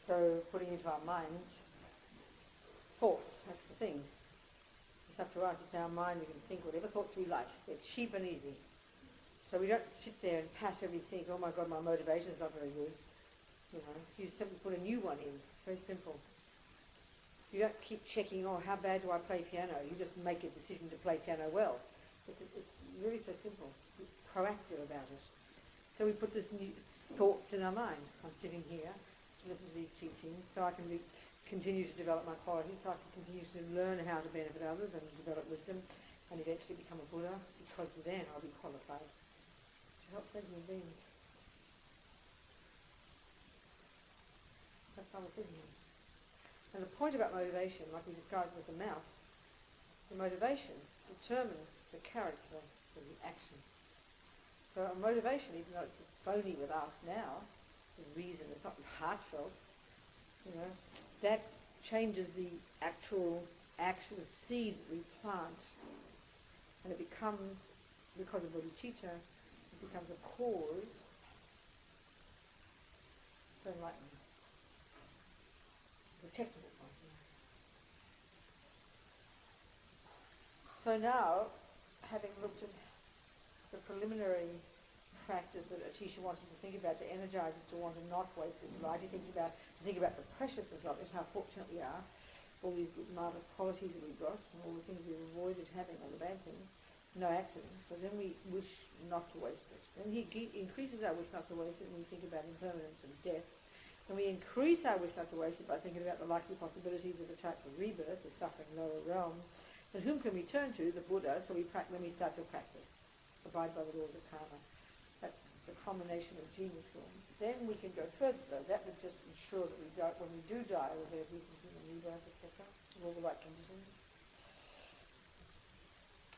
So putting into our minds thoughts, that's the thing. It's up to us, it's our mind, we can think whatever thoughts we like. They're cheap and easy. So we don't sit there and passively think, oh my God, my motivation's not very good. You know, you simply put a new one in. It's very simple. You don't keep checking, oh, how bad do I play piano? You just make a decision to play piano well. It's really so simple. Be proactive about it. So we put this new thoughts in our mind. I'm sitting here to listen to these teachings so I can continue to develop my qualities, so I can continue to learn how to benefit others and develop wisdom and eventually become a Buddha, because then I'll be qualified to help sentient beings. That's how we're thinking. And the point about motivation, like we described with the mouse, the motivation determines the character of the action. So a motivation, even though it's just phony with us now, the reason, it's not heartfelt, you know, that changes the actual action, the seed that we plant, and it becomes, because of bodhicitta, it becomes a cause for enlightenment. The technical point. So now, having looked at the preliminary practice that Atisha wants us to think about to energize us to want to not waste this life, he thinks about to think about the preciousness of it, how fortunate we are, all these good, marvelous qualities that we've got, and all the things we've avoided having, all the bad things, no accidents. So then we wish not to waste it. Then he increases our wish not to waste it when we think about impermanence and death. And we increase our wish not to waste it by thinking about the likely possibilities of the types of rebirth, the suffering lower realms. And whom can we turn to? The Buddha. So when we start to practice, abide by the laws of karma. That's the combination of genius forms. Then we can go further, though. That would just ensure that we don't, when we do die, we'll have decent human rebirth, etc., with all the right conditions.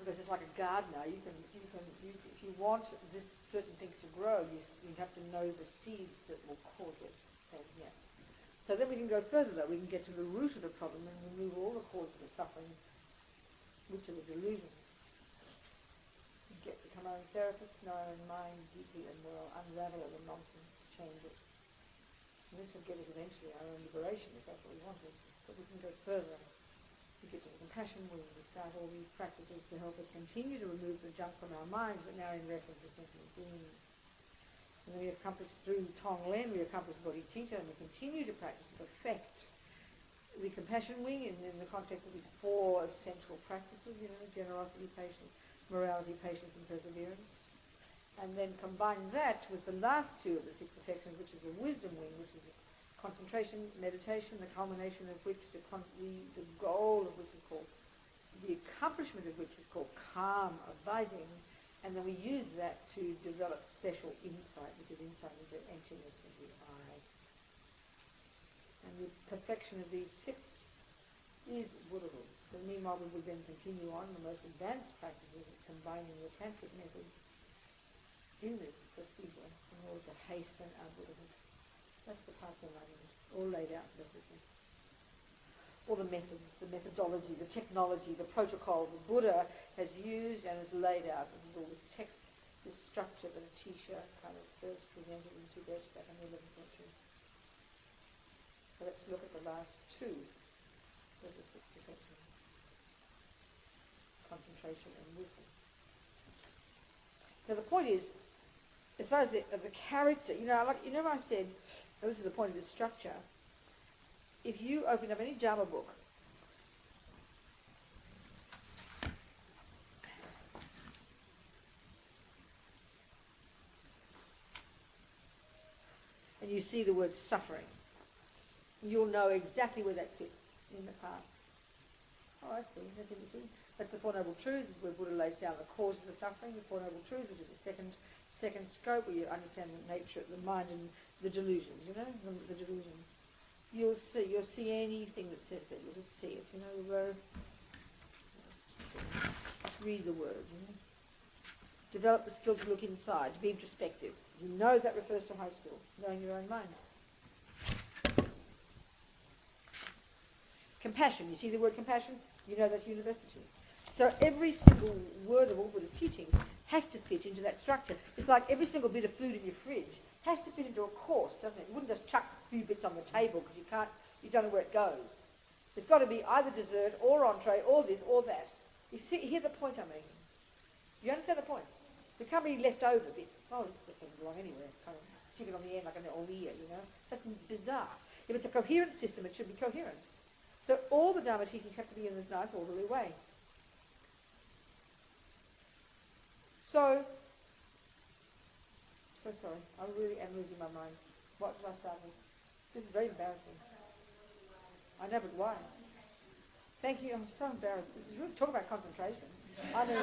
Because it's like a gardener. If you want this certain things to grow, you have to know the seeds that will cause it. Same here. So then we can go further, though. We can get to the root of the problem and remove all the causes of suffering, which are the delusions. Become our own therapist, know our own mind deeply and well, unravel all the nonsense, change it. And this will get us eventually our own liberation, if that's what we wanted. But we can go further. We get to the compassion wing. We start all these practices to help us continue to remove the junk from our minds, but now in reference to sentient beings. And then we accomplish through Tonglen, we accomplish bodhicitta, and we continue to practice to perfect the compassion wing in the context of these four essential practices, generosity, patience, morality, patience, and perseverance. And then combine that with the last two of the six perfections, which is the wisdom wing, which is concentration, meditation, the culmination of which, the goal of which is called, the accomplishment of which is called calm, abiding. And then we use that to develop special insight, which is insight into emptiness of the eye. And the perfection of these six is Buddhahood. So meanwhile, we would then continue on the most advanced practices of combining the tantric methods in this procedure in order to hasten our Buddhahood. That's the path to enlightenment, all laid out perfectly. All the methods, the methodology, the technology, the protocol the Buddha has used and has laid out. This is all this text, this structure that Atisha kind of first presented in Tibet back in the 11th century. So let's look at the last two of the six perfections. Concentration and wisdom. Now the point is, as far as the character, I said, this is the point of this structure. If you open up any Dharma book, and you see the word suffering, you'll know exactly where that fits in the path. Oh, I see. That's interesting. That's the Four Noble Truths. This is where Buddha lays down the cause of the suffering. The Four Noble Truths, which is the second scope, where you understand the nature of the mind and the delusions. The delusions. You'll see anything that says that. You'll just see it. The word. Just read the word. Develop the skill to look inside, to be introspective. You know that refers to high school, knowing your own mind. Compassion. You see the word compassion? You know that's university. So every single word of all Buddha's teachings has to fit into that structure. It's like every single bit of food in your fridge has to fit into a course, doesn't it? You wouldn't just chuck a few bits on the table because you don't know where it goes. There's got to be either dessert or entree or this or that. You hear the point I'm making? You understand the point? There can't be leftover bits. Oh, this just doesn't belong anywhere. Kind of stick it on the end like an ear, you know? That's bizarre. If it's a coherent system, it should be coherent. So all the Dharma teachings have to be in this nice, orderly way. So sorry. I really am losing my mind. What did I start with? This is very embarrassing. I know, but why? Thank you. I'm so embarrassed. This is really talk about concentration. I mean,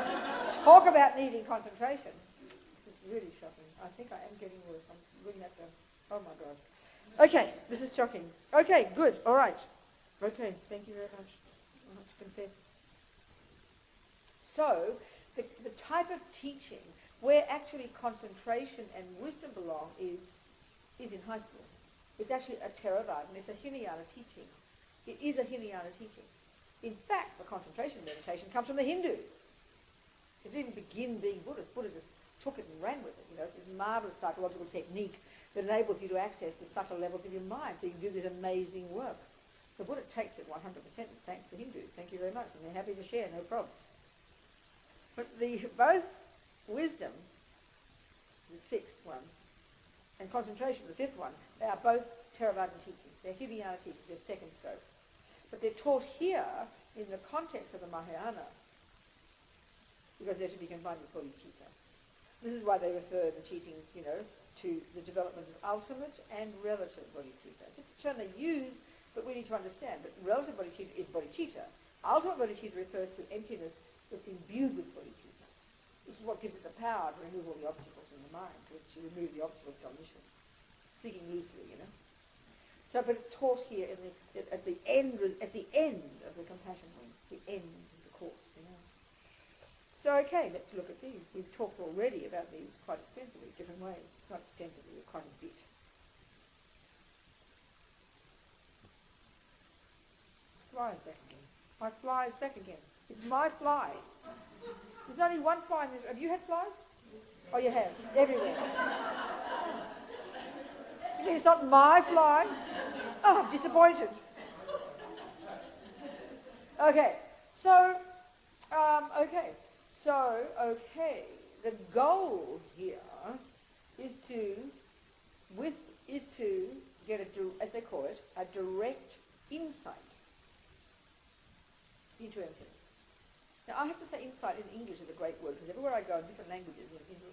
talk about needing concentration. This is really shocking. I think I am getting worse. I'm really have to. Oh my God. Okay, this is shocking. Okay, good. All right. Okay, thank you very much. I have to confess. So, the type of teaching where actually concentration and wisdom belong is in high school. It's actually a Theravada, and it's a Hinayana teaching. It is a Hinayana teaching. In fact, the concentration meditation comes from the Hindus. It didn't begin being Buddhist. Buddha just took it and ran with it. You know, it's this marvelous psychological technique that enables you to access the subtle levels of your mind, so you can do this amazing work. The Buddha takes it 100%, thanks to Hindus. Thank you very much, and they're happy to share, no problem. But both wisdom, the sixth one, and concentration, the fifth one, they are both Theravada teachings. They're Hinayana teachings, they're second scope. But they're taught here in the context of the Mahayana, because they're to be combined with bodhicitta. This is why they refer the teachings, you know, to the development of ultimate and relative bodhicitta. It's just a term they use, but we need to understand that relative bodhicitta is bodhicitta. Ultimate bodhicitta refers to emptiness that's imbued with bodhicitta. This is what gives it the power to remove all the obstacles in the mind, to remove the obstacles of omniscience. Speaking loosely, you know. So, but it's taught here at the end of the compassion wing, the end of the course, you know. So, okay, let's look at these. We've talked already about these quite extensively, different ways. Not extensively, but quite a bit. Fly is back again. My fly is back again. It's my fly. There's only one fly in this. Have you had flies? Oh, you have. Everywhere. You mean it's not my fly? Oh, I'm disappointed. Okay. So, the goal here is to get as they call it, a direct insight into emptiness. Now, I have to say insight in English is a great word, because everywhere I go in different languages,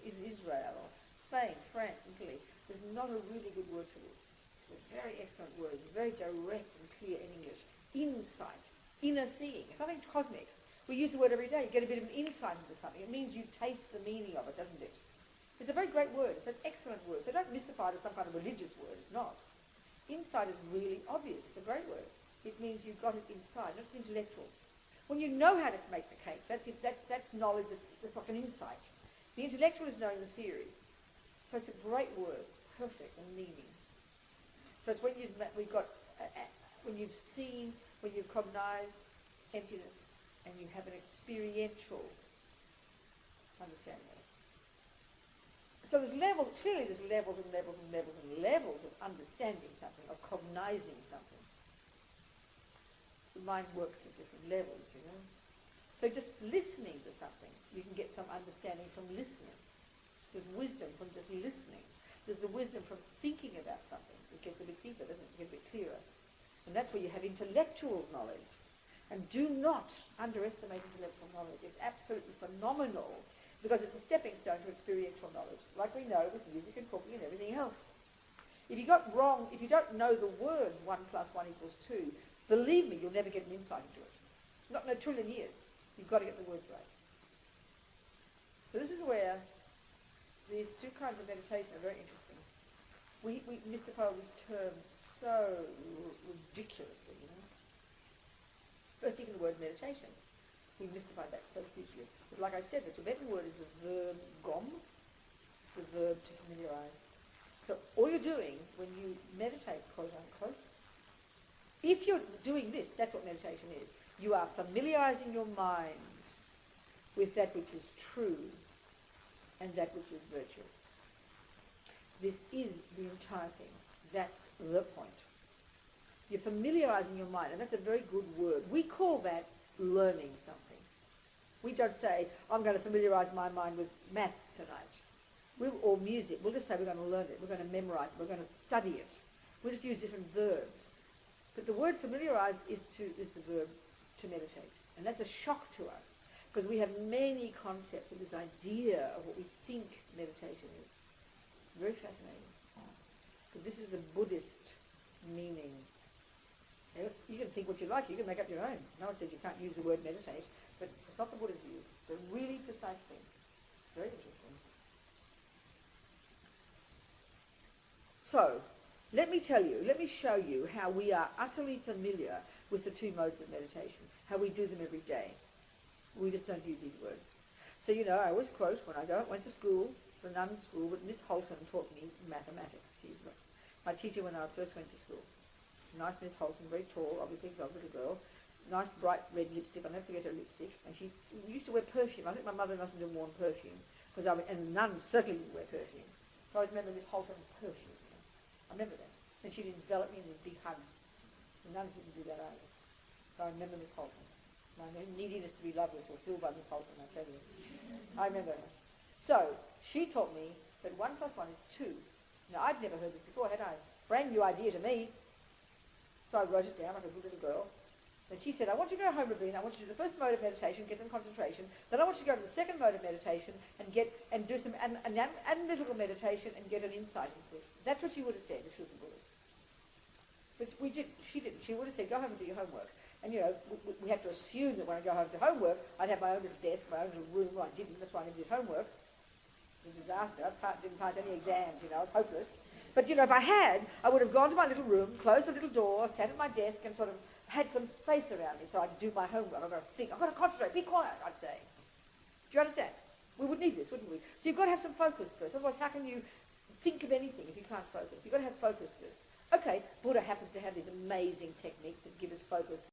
in Israel or Spain, France, Italy, there's not a really good word for this. It's a very excellent word. It's very direct and clear in English. Insight, inner seeing, something cosmic. We use the word every day. You get a bit of an insight into something. It means you taste the meaning of it, doesn't it? It's a very great word. It's an excellent word. So don't mystify it as some kind of religious word. It's not. Insight is really obvious. It's a great word. It means you've got it inside, not just intellectual. When you know how to make the cake, that's knowledge, that's like an insight. The intellectual is knowing the theory. So it's a great word. It's perfect in meaning. So it's when you've seen, when you've cognized emptiness, and you have an experiential understanding of it. So there's levels, clearly there's levels and levels and levels and levels of understanding something, of cognizing something. The mind works at different levels, you know. So just listening to something, you can get some understanding from listening. There's wisdom from just listening. There's the wisdom from thinking about something. It gets a bit deeper, doesn't it? It gets a bit clearer. And that's where you have intellectual knowledge. And do not underestimate intellectual knowledge. It's absolutely phenomenal, because it's a stepping stone to experiential knowledge, like we know with music and cooking and everything else. If you got wrong, if you don't know the words 1 + 1 = 2, believe me, you'll never get an insight into it. Not in a trillion years. You've got to get the words right. So this is where these two kinds of meditation are very interesting. We mystify all these terms so ridiculously, you know. First, even the word meditation. We mystify that so hugely. But like I said, the Tibetan word is the verb gom. It's the verb to familiarize. So all you're doing when you meditate, quote unquote, if you're doing this, that's what meditation is. You are familiarizing your mind with that which is true and that which is virtuous. This is the entire thing. That's the point. You're familiarizing your mind, and that's a very good word. We call that learning something. We don't say, I'm going to familiarize my mind with maths tonight, or music. We'll just say we're going to learn it, we're going to memorize it, we're going to study it. We'll just use different verbs. But the word familiarize is the verb to meditate. And that's a shock to us, because we have many concepts of this idea of what we think meditation is. Very fascinating. Because this is the Buddhist meaning. You can think what you like, you can make up your own. No one says you can't use the word meditate, but it's not the Buddha's view. It's a really precise thing. It's very interesting. So, let me show you how we are utterly familiar with the two modes of meditation, how we do them every day. We just don't use these words. So, I always quote, when I went to school, the nun school, but Miss Holton taught me mathematics. She's my teacher when I first went to school. Nice Miss Holton, very tall, obviously, because I was a little girl. Nice bright red lipstick. I'll never forget her lipstick. And she used to wear perfume. I think my mother mustn't have worn perfume, and nuns certainly didn't wear perfume. So I always remember Miss Holton's perfume. I remember that. And she'd envelop me in these big hugs. The nuns didn't do that either. So I remember Miss Holton. My neediness to be loved was fulfilled by Miss Holton, I tell you. I remember her. So she taught me that 1 + 1 is 2. Now, I'd never heard this before, had I? Brand new idea to me. So I wrote it down like a good little girl. And she said, I want you to go home, Robina. I want you to do the first mode of meditation, get some concentration. Then I want you to go to the second mode of meditation and do some analytical meditation and get an insight into this. That's what she would have said if she was a Buddhist. But she didn't. She would have said, go home and do your homework. And, we have to assume that when I go home to homework, I'd have my own little desk, my own little room. Well, I didn't. That's why I never did homework. It was a disaster. I didn't pass any exams, it was hopeless. But, if I had, I would have gone to my little room, closed the little door, sat at my desk and sort of had some space around me so I could do my homework. I've got to think. I've got to concentrate. Be quiet, I'd say. Do you understand? We would need this, wouldn't we? So you've got to have some focus first. Otherwise, how can you think of anything if you can't focus? You've got to have focus first. Okay, Buddha happens to have these amazing techniques that give us focus